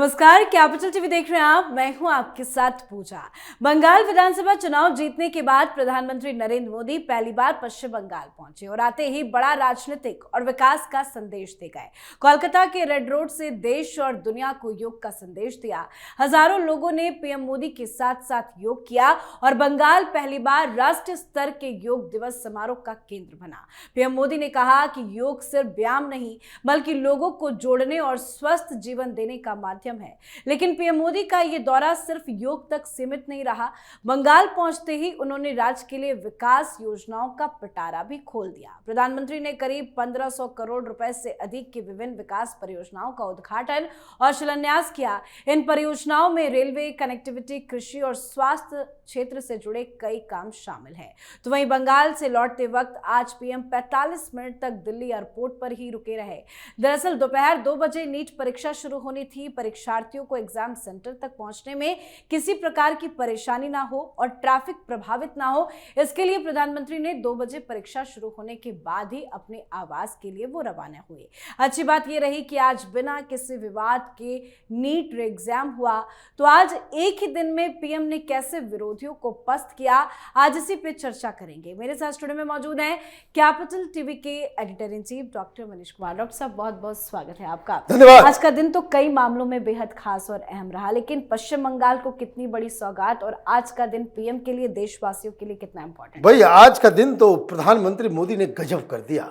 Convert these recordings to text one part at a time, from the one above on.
नमस्कार, capital TV देख रहे हैं आप। मैं हूं आपके साथ पूजा। बंगाल विधानसभा चुनाव जीतने के बाद प्रधानमंत्री नरेंद्र मोदी पहली बार पश्चिम बंगाल पहुंचे और आते ही बड़ा राजनीतिक और विकास का संदेश दे गए। कोलकाता के रेड रोड से देश और दुनिया को योग का संदेश दिया। हजारों लोगों ने पीएम मोदी के साथ साथ योग किया और बंगाल पहली बार राष्ट्रीय स्तर के योग दिवस समारोह का केंद्र बना। पीएम मोदी ने कहा कि योग सिर्फ व्यायाम नहीं बल्कि लोगों को जोड़ने और स्वस्थ जीवन देने का माध्यम है। लेकिन पीएम मोदी का यह दौरा सिर्फ योग तक सीमित नहीं रहा। बंगाल पहुंचते ही उन्होंने राज्य के लिए विकास योजनाओं का पिटारा भी खोल दिया। प्रधानमंत्री ने करीब 1500 करोड़ रुपए से अधिक की विभिन्न विकास परियोजनाओं का उद्घाटन और शिलान्यास किया। इन परियोजनाओं में रेलवे, कनेक्टिविटी, कृषि और स्वास्थ्य क्षेत्र से जुड़े कई काम शामिल हैं। तो वहीं बंगाल से लौटते वक्त आज पीएम 45 मिनट तक दिल्ली एयरपोर्ट पर ही रुके रहे। दरअसल दोपहर 2 बजे नीट परीक्षा शुरू होनी थी। परीक्षार्थियों को एग्जाम सेंटर तक पहुंचने में किसी प्रकार की परेशानी ना हो और ट्रैफिक प्रभावित ना हो, इसके लिए प्रधानमंत्री ने 2 बजे परीक्षा शुरू होने के बाद ही अपने आवास के लिए वो रवाना हुए। अच्छी बात यह रही कि आज बिना किसी विवाद के नीट एग्जाम हुआ। तो आज एक ही दिन में पीएम ने कैसे विरोधियों को पस्त किया, आज इसी पे चर्चा करेंगे। मेरे साथ स्टूडियो में मौजूद हैं कैपिटल टीवी के editor in chief doctor Manish Kumar. Doctor साहब, बहुत बहुत स्वागत है आपका। धन्यवाद। आज का दिन तो कई मामलों में बेहद खास और अहम रहा, लेकिन पश्चिम बंगाल को कितनी बड़ी सौगात और आज का दिन पीएम के लिए, देशवासियों के लिए कितना इंपॉर्टेंट? भाई, आज का दिन तो प्रधानमंत्री मोदी ने गजब कर दिया।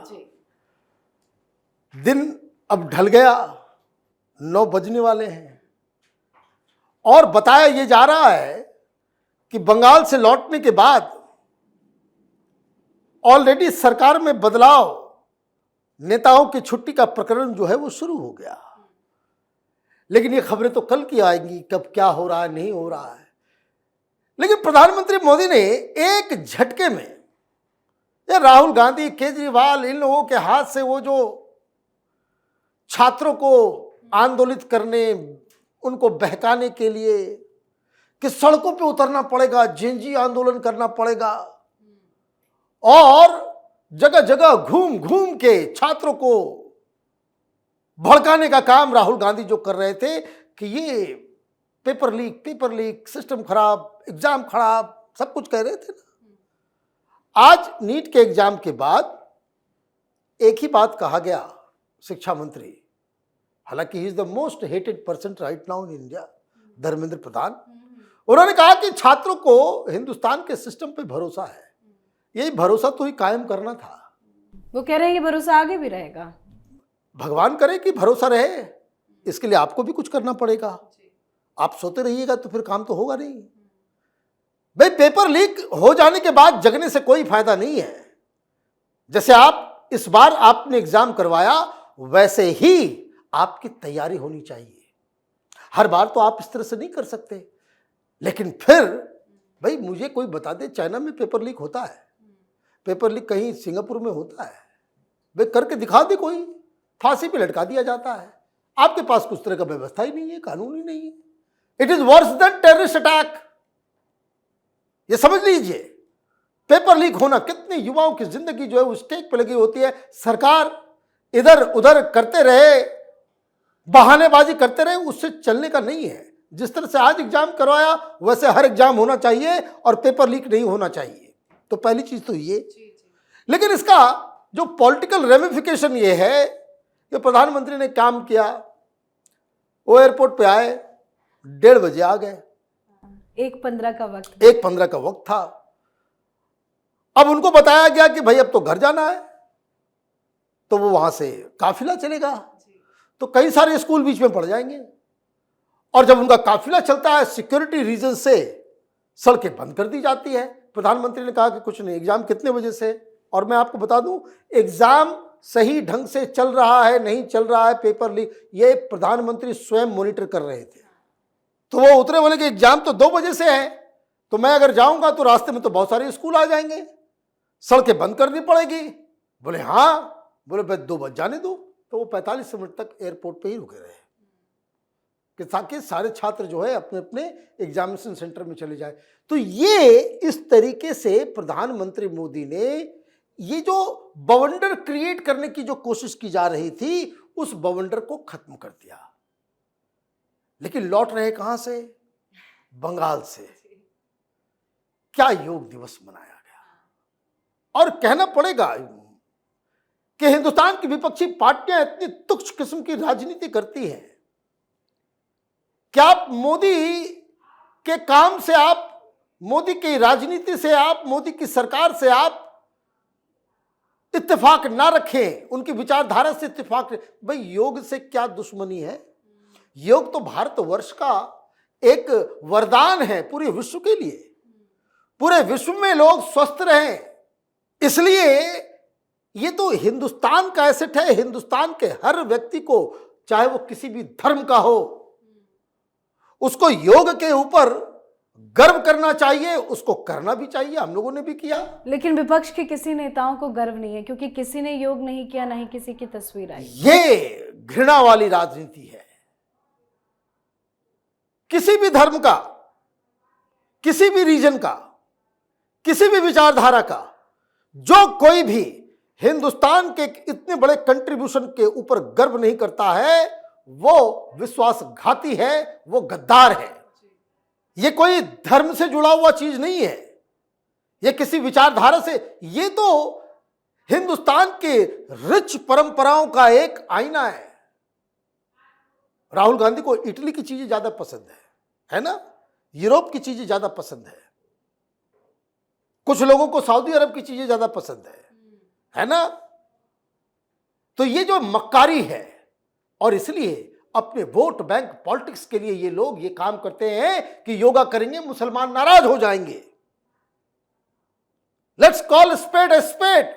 दिन अब ढल गया, 9 बजने वाले हैं और बताया ये जा रहा है कि बंगाल से लौटने के बाद ऑलरेडी सरकार में बदलाव, नेताओं की छुट्टी का प्रकरण जो है वो शुरू हो गया। लेकिन ये खबरें तो कल की आएंगी, कब क्या हो रहा है, नहीं हो रहा है। लेकिन प्रधानमंत्री मोदी ने एक झटके में, ये राहुल गांधी, केजरीवाल, इन लोगों के हाथ से वो जो छात्रों को आंदोलित करने, उनको बहकाने के लिए कि सड़कों पे उतरना पड़ेगा, जेएनजी आंदोलन करना पड़ेगा और जगह जगह घूम घूम के छात्रों को भड़काने का काम राहुल गांधी जो कर रहे थे कि ये पेपर लीक, सिस्टम खराब, एग्जाम खराब, सब कुछ कह रहे थे ना। आज नीट के एग्जाम के बाद एक ही बात कहा गया शिक्षा मंत्री, हालांकि he is the most hated person right now in India, Dharmendra Pradhan. उन्होंने कहा कि छात्रों को हिंदुस्तान के सिस्टम पे भरोसा है, यही भरोसा तो ही कायम करना था। वो कह रहे हैं ये भरोसा आगे भी रहेगा। भगवान करे कि भरोसा रहे, इसके लिए आपको भी कुछ करना पड़ेगा। आप सोते रहिएगा तो फिर काम तो होगा नहीं। भाई, पेपर लीक हो जाने के बाद जगने से कोई फायदा नहीं है। जैसे आप इस बार आपने एग्जाम करवाया, वैसे ही आपकी तैयारी होनी चाहिए। हर बार तो आप इस तरह से नहीं कर सकते। लेकिन फिर भाई, मुझे कोई बता दे चाइना में पेपर लीक होता है, पेपर लीक कहीं सिंगापुर में होता है, भाई करके दिखा दे, कोई फांसी पे लटका दिया जाता है। आपके पास कुछ तरह का व्यवस्था ही नहीं है, कानून ही नहीं है। It is worse than terrorist attack, ये समझ लीजिए। पेपर लीक होना, कितने युवाओं की जिंदगी जो है उस स्टेक पे लगी होती है। सरकार इधर उधर करते रहे, बहानेबाजी करते रहे, उससे चलने का नहीं है। जिस तरह से आज एग्जाम करवाया, वैसे हर एग्जाम होना चाहिए और पेपर लीक नहीं होना चाहिए। तो पहली चीज तो ये। लेकिन इसका जो पॉलिटिकल रेमिफिकेशन ये है कि प्रधानमंत्री ने काम किया, वो एयरपोर्ट पे आए, 1:30 बजे आ गए। 1:15 का वक्त, 1:15 का वक्त था। अब उनको बताया गया कि भाई अब तो घर जाना है, तो वो वहां से काफिला चलेगा, तो कई सारे स्कूल बीच में पड़ जाएंगे। और जब उनका काफिला चलता है, सिक्योरिटी रीजन से सड़कें बंद कर दी जाती है। प्रधानमंत्री ने कहा कि कुछ नहीं, एग्जाम कितने बजे से, और मैं आपको बता दूं, एग्जाम सही ढंग से चल रहा है नहीं चल रहा है, पेपर लीक, ये प्रधानमंत्री स्वयं मॉनिटर कर रहे थे। तो वो उतरे, बोले कि एग्जाम तो 2 बजे से है, तो मैं अगर जाऊंगा तो रास्ते में तो बहुत सारे स्कूल आ जाएंगे, सड़कें बंद करनी पड़ेगी। बोले हाँ, बोले भाई 2 बज जाने दो। तो वो 45 मिनट तक एयरपोर्ट पे ही रुके रहे कि ताकि सारे छात्र जो है अपने अपने एग्जामिनेशन सेंटर में चले जाए। तो ये इस तरीके से प्रधानमंत्री मोदी ने ये जो बवंडर क्रिएट करने की जो कोशिश की जा रही थी, उस बवंडर को खत्म कर दिया। लेकिन लौट रहे कहां से? बंगाल से। क्या योग दिवस मनाया गया। और कहना पड़ेगा कि हिंदुस्तान की विपक्षी पार्टियां इतनी तुच्छ किस्म की राजनीति करती हैं कि आप मोदी के काम से, आप मोदी की राजनीति से, आप मोदी की सरकार से आप इत्तेफाक ना रखें, उनकी विचारधारा से इत्तेफाक। भाई योग से क्या दुश्मनी है? योग तो भारतवर्ष का एक वरदान है पूरे विश्व के लिए। पूरे विश्व में लोग स्वस्थ रहें, इसलिए ये तो हिंदुस्तान का एसेट है। हिंदुस्तान के हर व्यक्ति को, चाहे वो किसी भी धर्म का हो, उसको योग के ऊपर गर्व करना चाहिए, उसको करना भी चाहिए। हम लोगों ने भी किया। लेकिन विपक्ष के किसी नेताओं को गर्व नहीं है, क्योंकि किसी ने योग नहीं किया, ना ही किसी की तस्वीर आई। ये घृणा वाली राजनीति है। किसी भी धर्म का, किसी भी रीजन का, किसी भी विचारधारा का जो कोई भी हिंदुस्तान के इतने बड़े कंट्रीब्यूशन के ऊपर गर्व नहीं करता है, वो विश्वासघाती है, वो गद्दार है। ये कोई धर्म से जुड़ा हुआ चीज नहीं है, ये किसी विचारधारा से, ये तो हिंदुस्तान के रिच परंपराओं का एक आईना है। राहुल गांधी को इटली की चीजें ज्यादा पसंद है ना? यूरोप की चीजें ज्यादा पसंद कुछ लोगों को सऊदी अरब की चीजें ज्यादा पसंद है ना? तो ये जो मक्कारी है, और इसलिए अपने वोट बैंक पॉलिटिक्स के लिए ये लोग ये काम करते हैं कि योगा करेंगे मुसलमान नाराज हो जाएंगे। Let's call spade a spade.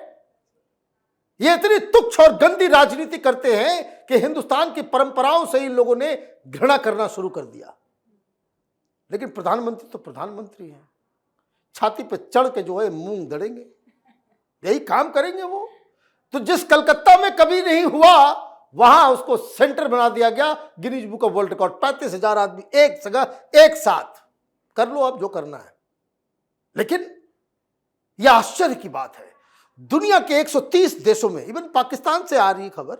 ये इतनी तुच्छ और गंदी राजनीति करते हैं कि हिंदुस्तान की परंपराओं से इन लोगों ने घृणा करना शुरू कर दिया। लेकिन प्रधानमंत्री तो प्रधानमंत्री हैं, छाती पे चढ़ के जो है मूंग दड़ेंगे, यही काम करेंगे वो। तो जिस कलकत्ता में कभी नहीं हुआ, वहां उसको सेंटर बना दिया गया Guinness book of world record. 35,000 आदमी एक जगह एक साथ, कर लो अब जो करना है। लेकिन यह आश्चर्य की बात है, दुनिया के 130 देशों में, इवन पाकिस्तान से आ रही खबर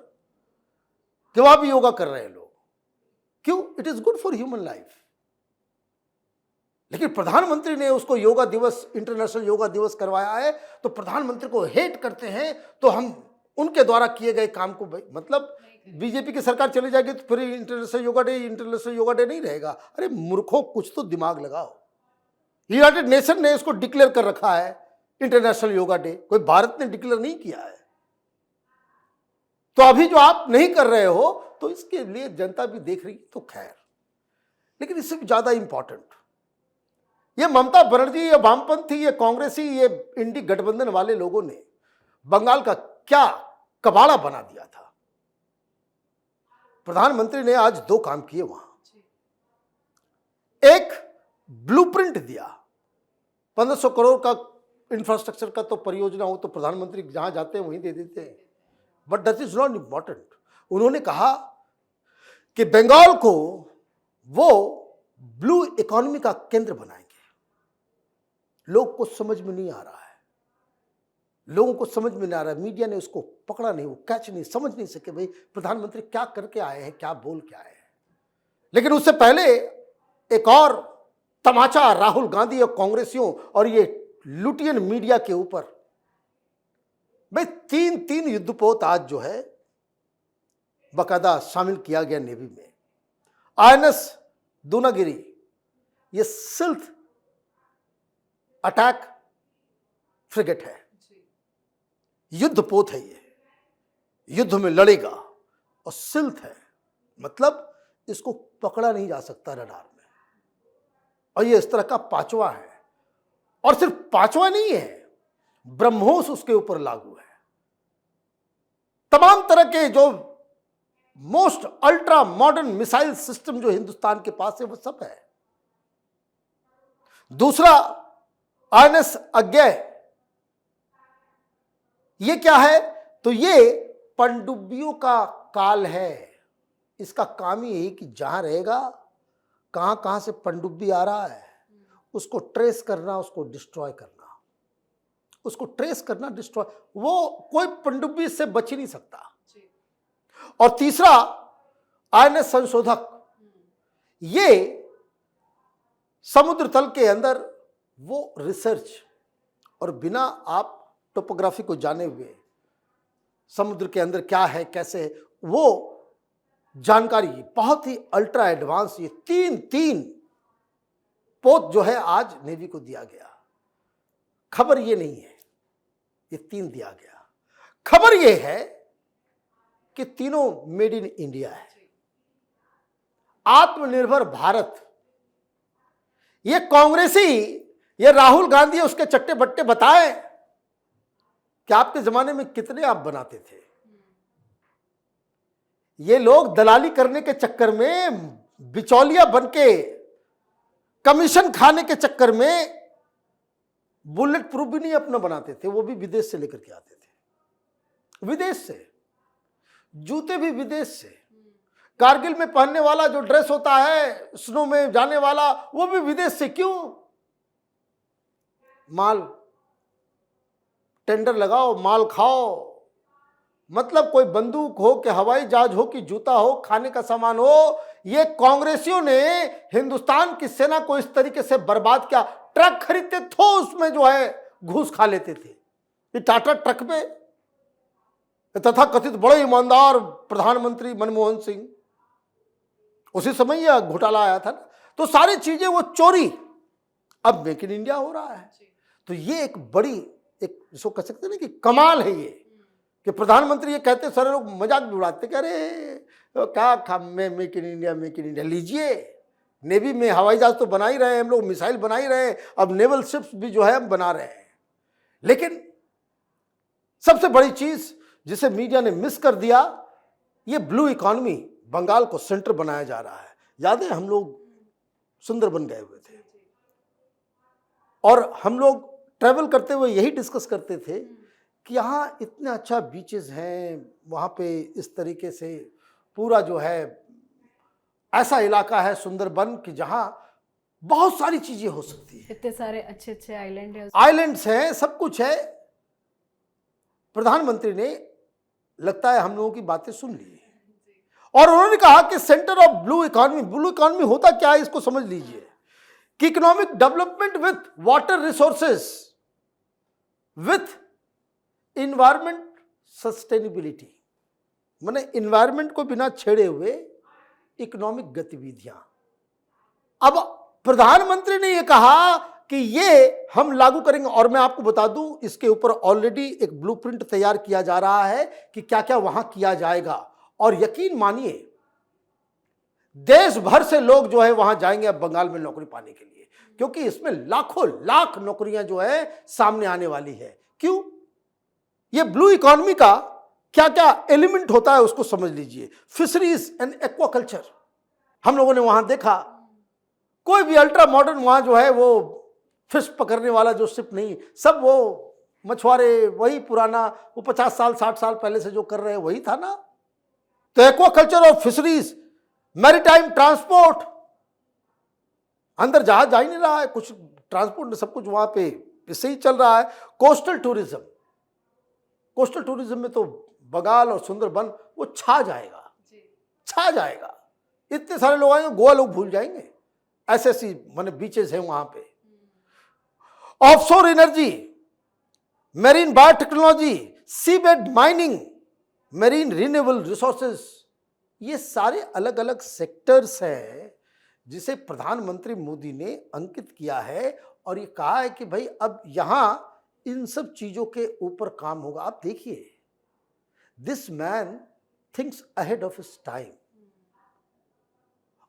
कि वहां भी योगा कर रहे हैं लोग। क्यों? It is good for human life. लेकिन प्रधानमंत्री ने उसको योगा दिवस, इंटरनेशनल योगा दिवस करवाया है, तो प्रधानमंत्री को हेट करते हैं। तो हम उनके द्वारा किए गए काम को, मतलब बीजेपी की सरकार चली जाएगी तो फिर इंटरनेशनल योगा डे नहीं रहेगा। अरे मूर्खों, कुछ तो दिमाग लगाओ। यूनाइटेड नेशन ने इसको डिक्लेयर कर रखा है इंटरनेशनल योगा डे, कोई भारत ने डिक्लेयर नहीं किया है। तो अभी जो आप नहीं कर रहे हो, तो इसके लिए जनता भी देख रही है, तो खैर। लेकिन इससे भी ज्यादा इंपॉर्टेंट, ये ममता बनर्जी, ये वामपंथी, ये कांग्रेसी, ये इंडी गठबंधन वाले लोगों ने बंगाल का क्या कबाड़ा बना दिया था। प्रधानमंत्री ने आज 2 काम किए वहां। एक ब्लूप्रिंट दिया, 1500 करोड़ का इंफ्रास्ट्रक्चर का तो परियोजना हो, तो प्रधानमंत्री जहां जाते हैं वहीं दे देते हैं। But that is not important. उन्होंने कहा कि बंगाल को वो ब्लू इकोनॉमी का केंद्र बनाएंगे। लोग को समझ में नहीं आ रहा है, लोगों को समझ में नहीं आ रहा है। मीडिया ने उसको पकड़ा नहीं, वो कैच नहीं, समझ नहीं सके भाई प्रधानमंत्री क्या करके आए हैं, क्या बोल के आए हैं। लेकिन उससे पहले एक और तमाचा राहुल गांधी और कांग्रेसियों और ये लुटियन मीडिया के ऊपर। भाई 3 युद्धपोत आज जो है बकायदा शामिल किया गया नेवी में। INS दूनागिरी, ये सिल्थ अटैक फ्रिगेट है, युद्धपोत है, ये युद्ध में लड़ेगा। और सिल्थ है, मतलब इसको पकड़ा नहीं जा सकता रडार में। और ये इस तरह का 5वां है, और सिर्फ 5वां नहीं है, ब्रह्मोस उसके ऊपर लागू है। तमाम तरह के जो most ultra modern missile system जो हिंदुस्तान के पास है वो सब है। दूसरा INS अज्ञे, ये क्या है? तो ये पनडुब्बियों का काल है। इसका काम ही यही कि जहां रहेगा, कहां कहां से पनडुब्बी आ रहा है, उसको ट्रेस करना, उसको डिस्ट्रॉय करना, उसको ट्रेस करना, डिस्ट्रॉय। वो कोई पनडुब्बी इससे बच ही नहीं सकता। और तीसरा INS संशोधक, ये समुद्र तल के अंदर वो रिसर्च और बिना आप टोपोग्राफी को जाने हुए समुद्र के अंदर क्या है कैसे है वो जानकारी बहुत ही अल्ट्रा एडवांस ये तीन पोत जो है आज नेवी को दिया गया। खबर ये नहीं है ये 3 दिया गया, खबर ये है कि तीनों मेड इन इंडिया है। आत्मनिर्भर भारत, ये कांग्रेसी ये राहुल गांधी उसके चट्टे बट्टे बताए कि आपके जमाने में कितने आप बनाते थे। ये लोग दलाली करने के चक्कर में, बिचौलिया बनके कमीशन खाने के चक्कर में बुलेट प्रूफ भी नहीं अपना बनाते थे, वो भी विदेश से लेकर के आते थे, विदेश से, जूते भी विदेश से, कारगिल में पहनने वाला जो ड्रेस होता है, स्नो में जाने वाला, वो भी विदेश से। क्यों? माल टेंडर लगाओ, माल खाओ। मतलब कोई बंदूक हो कि हवाई जहाज हो कि जूता हो, खाने का सामान हो, ये कांग्रेसियों ने हिंदुस्तान की सेना को इस तरीके से बर्बाद किया। ट्रक खरीदते तो उसमें जो है घूस खा लेते थे। ये टाटा ट्रक पे तथा कथित बड़े ईमानदार प्रधानमंत्री मनमोहन सिंह, उसी समय यह घोटाला आया था ना, तो सारी चीजें वो चोरी। अब मेक इन इंडिया हो रहा है, तो ये एक बड़ी, एक इसको कह सकते हैं ना कि कमाल है ये, कि प्रधानमंत्री ये कहते, सारे लोग मजाक भी उड़ाते, कह रहे क्या खा में मेक इन इंडिया लीजिए। नेवी में हवाई जहाज तो बना ही रहे हैं हम लोग, मिसाइल बना ही रहे हैं, अब नेवल शिप्स भी जो है हम बना रहे हैं। लेकिन सबसे बड़ी चीज जिसे मीडिया ने मिस कर दिया, ये ब्लू इकोनॉमी, बंगाल को सेंटर बनाया जा रहा है। याद है हम लोग सुंदरबन गए हुए थे और हम लोग ट्रैवल करते हुए यही डिस्कस करते थे कि यहाँ इतने अच्छा बीचेस हैं, वहाँ पे इस तरीके से पूरा जो है ऐसा इलाका है सुंदरबन कि जहाँ बहुत सारी चीजें हो सकती है, इतने सारे अच्छे अच्छे आइलैंड्स हैं, सब कुछ है। प्रधानमंत्री ने लगता है हम लोगों की बातें सुन ली और उन्होंने कहा कि सेंटर ऑफ ब्लू इकोनॉमी होता क्या है इसको समझ लीजिए, कि economic development with water resources with environment sustainability, माने इन्वायरमेंट को बिना छेड़े हुए इकोनॉमिक गतिविधियां। अब प्रधानमंत्री ने यह कहा कि ये हम लागू करेंगे, और मैं आपको बता दूं इसके ऊपर ऑलरेडी एक ब्लूप्रिंट तैयार किया जा रहा है कि क्या क्या वहां किया जाएगा। और यकीन मानिए देश भर से लोग जो है वहां जाएंगे अब बंगाल में नौकरी पाने के लिए, क्योंकि इसमें लाखों लाख नौकरियां जो है सामने आने वाली है। क्यों? ये ब्लू इकोनॉमी का क्या क्या एलिमेंट होता है उसको समझ लीजिए। फिशरीज एंड एक्वाकल्चर, हम लोगों ने वहां देखा कोई भी अल्ट्रा मॉडर्न वहां जो है वो फिश पकड़ने वाला जो शिप नहीं, सब वो मछुआरे वही पुराना, वो 50 साल 60 साल पहले से जो कर रहे हैं वही था ना। तो एक्वाकल्चर और फिशरीज, मैरीटाइम ट्रांसपोर्ट, अंदर जहाज जा ही नहीं रहा है, कुछ ट्रांसपोर्ट सब कुछ वहां पे इससे ही चल रहा है। कोस्टल टूरिज्म में तो बंगाल और सुंदरबन वो छा जाएगा। इतने सारे लोग आएंगे, गोवा लोग भूल जाएंगे, ऐसी माने बीचेस हैं वहां पे। Offshore energy, marine biotechnology, seabed mining, marine renewable resources, ये सारे अलग अलग सेक्टर्स हैं जिसे प्रधानमंत्री मोदी ने अंकित किया है और ये कहा है कि भाई अब यहां इन सब चीजों के ऊपर काम होगा। आप देखिए, this man thinks ahead of his time.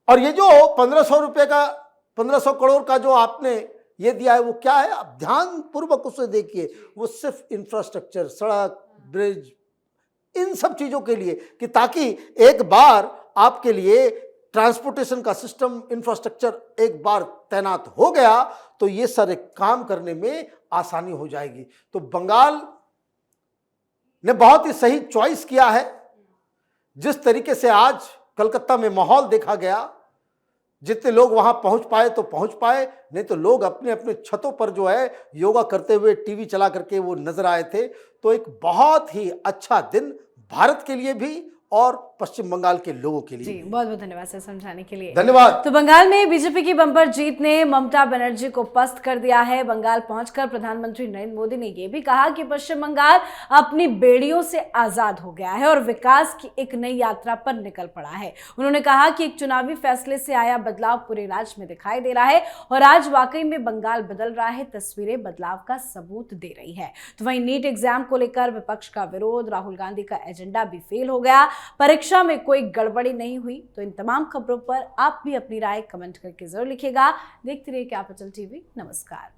और ये जो 1500 करोड़ का जो आपने ये दिया है वो क्या है, आप ध्यान पूर्वक उसे देखिए। वो सिर्फ इंफ्रास्ट्रक्चर, सड़क, ब्रिज, इन सब चीजों के लिए, कि ताकि एक बार आपके लिए ट्रांसपोर्टेशन का सिस्टम, इंफ्रास्ट्रक्चर एक बार तैनात हो गया तो ये सारे काम करने में आसानी हो जाएगी। तो बंगाल ने बहुत ही सही चॉइस किया है। जिस तरीके से आज कलकत्ता में माहौल देखा गया, जितने लोग वहां पहुंच पाए तो पहुंच पाए, नहीं तो लोग अपने अपने छतों पर जो है योगा करते हुए टीवी चला करके वो नजर आए थे। तो एक बहुत ही अच्छा दिन भारत के लिए भी और पश्चिम बंगाल के लोगों के जी लिए। बहुत बहुत धन्यवाद सर समझाने के लिए। धन्यवाद। तो बंगाल में बीजेपी की बम्पर जीत ने ममता बनर्जी को पस्त कर दिया है। बंगाल पहुंचकर प्रधानमंत्री नरेंद्र मोदी ने यह भी कहा कि पश्चिम बंगाल अपनी बेड़ियों से आजाद हो गया है और विकास की एक नई यात्रा पर निकल पड़ा है। उन्होंने कहा कि एक चुनावी फैसले से आया बदलाव पूरे राज्य में दिखाई दे रहा है और आज वाकई में बंगाल बदल रहा है। तस्वीरें बदलाव का सबूत दे रही है। तो वहीं नीट एग्जाम को लेकर विपक्ष का विरोध, राहुल गांधी का एजेंडा भी फेल हो गया, परीक्षा में कोई गड़बड़ी नहीं हुई। तो इन तमाम खबरों पर आप भी अपनी राय कमेंट करके जरूर लिखिएगा। देखते रहिए कैपिटल टीवी। नमस्कार।